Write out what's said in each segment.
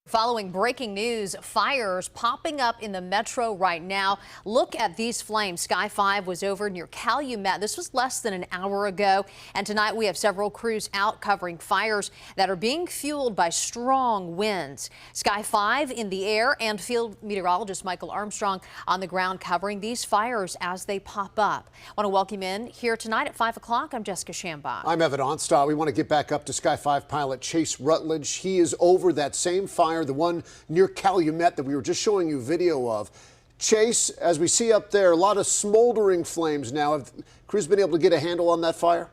Following breaking news, fires popping up in the metro right now. Look at these flames. Sky 5 was over near Calumet. This was less than an hour ago. And tonight we have several crews out covering fires that are being fueled by strong winds. Sky 5 in the air and field meteorologist Michael Armstrong on the ground covering these fires as they pop up. I want to welcome in here tonight at 5 o'clock. I'm Jessica Shambach. I'm Evan Onstott. We want to get back up to Sky 5 pilot Chase Rutledge. He is over that same fire, the one near Calumet that we were just showing you video of. Chase, as we see up there, a lot of smoldering flames now. Have crews been able to get a handle on that fire?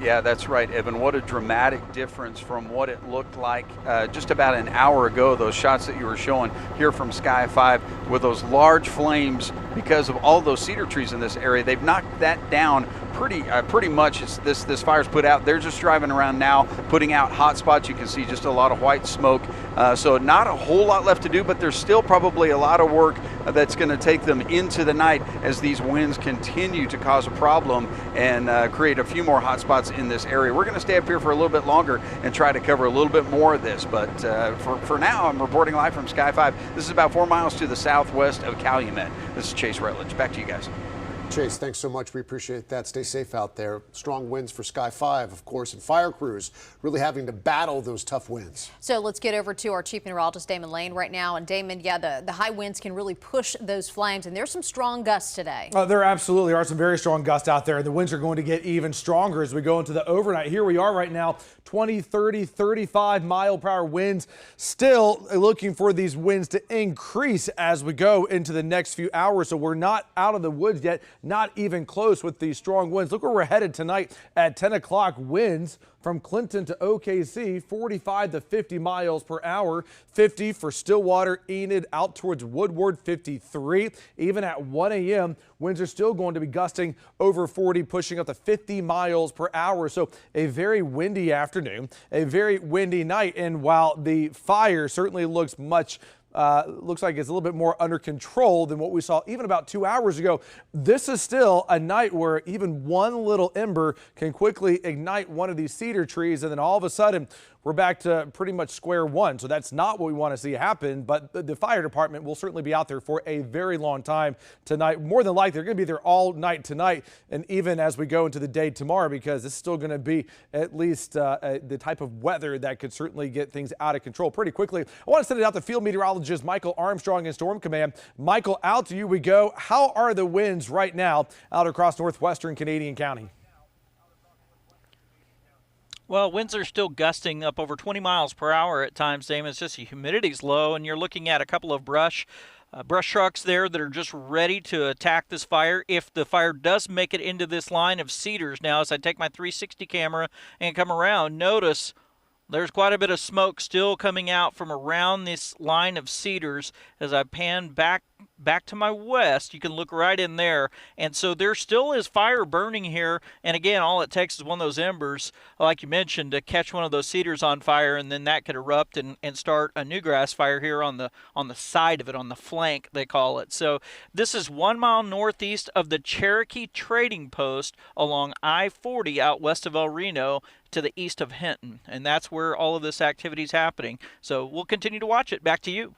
Yeah, that's right, Evan. What a dramatic difference from what it looked like just about an hour ago. Those shots that you were showing here from Sky 5 with those large flames because of all those cedar trees in this area. They've knocked that down pretty much. This fire's put out. They're just driving around now, putting out hot spots. You can see just a lot of white smoke. So not a whole lot left to do, but there's still probably a lot of work that's going to take them into the night as these winds continue to cause a problem and create a few more hot spots in this area. We're going to stay up here for a little bit longer and try to cover a little bit more of this, but for now, I'm reporting live from Sky 5. This is about 4 miles to the southwest of Calumet. This is Chase Rutledge. Back to you guys. Chase, thanks so much. We appreciate that. Stay safe out there. Strong winds for Sky 5, of course, and fire crews really having to battle those tough winds. So let's get over to our chief meteorologist, Damon Lane, right now. And Damon, yeah, the high winds can really push those flames, and there's some strong gusts today. There absolutely are some very strong gusts out there. The winds are going to get even stronger as we go into the overnight. Here we are right now, 20, 30, 35 mile per hour winds. Still looking for these winds to increase as we go into the next few hours. So we're not out of the woods yet. Not even close with these strong winds. Look where we're headed tonight at 10 o'clock. Winds from Clinton to OKC, 45 to 50 miles per hour. 50 for Stillwater, Enid, out towards Woodward, 53. Even at 1 a.m., winds are still going to be gusting over 40, pushing up to 50 miles per hour. So a very windy afternoon, a very windy night. And while the fire certainly looks looks like it's a little bit more under control than what we saw even about 2 hours ago, this is still a night where even one little ember can quickly ignite one of these cedar trees, and then all of a sudden we're back to pretty much square one. So that's not what we want to see happen, but the fire department will certainly be out there for a very long time tonight. More than likely, they're going to be there all night tonight and even as we go into the day tomorrow, because it's still going to be at least the type of weather that could certainly get things out of control pretty quickly. I want to send it out to field meteorologist Michael Armstrong in Storm Command. Michael, out to you we go. How are the winds right now out across northwestern Canadian County? Well, winds are still gusting up over 20 miles per hour at times, Damon. It's just the humidity's low, and you're looking at a couple of brush trucks there that are just ready to attack this fire. If the fire does make it into this line of cedars now, as I take my 360 camera and come around, notice there's quite a bit of smoke still coming out from around this line of cedars. As I pan back to my west, you can look right in there. And so there still is fire burning here. And again, all it takes is one of those embers, like you mentioned, to catch one of those cedars on fire, and then that could erupt and start a new grass fire here on the side of it, on the flank, they call it. So this is 1 mile northeast of the Cherokee Trading Post along I-40 out west of El Reno to the east of Hinton. And that's where all of this activity is happening. So we'll continue to watch it. Back to you.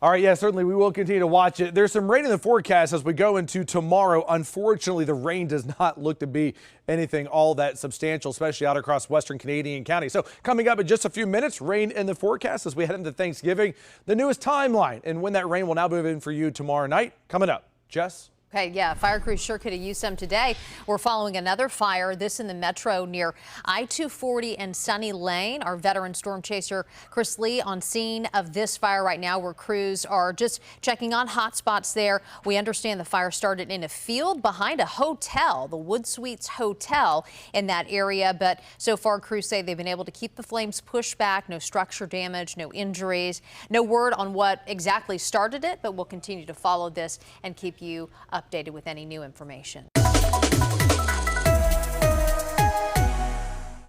All right, yeah, certainly we will continue to watch it. There's some rain in the forecast as we go into tomorrow. Unfortunately, the rain does not look to be anything all that substantial, especially out across western Canadian County. So coming up in just a few minutes, rain in the forecast as we head into Thanksgiving. The newest timeline and when that rain will now move in for you tomorrow night. Coming up, Jess? Okay, yeah, fire crews sure could have used some today. We're following another fire, this in the metro near I-240 and Sunny Lane. Our veteran storm chaser Chris Lee on scene of this fire right now, where crews are just checking on hot spots there. We understand the fire started in a field behind a hotel, the Wood Suites Hotel in that area. But so far, crews say they've been able to keep the flames pushed back. No structure damage, no injuries. No word on what exactly started it, but we'll continue to follow this and keep you updated with any new information.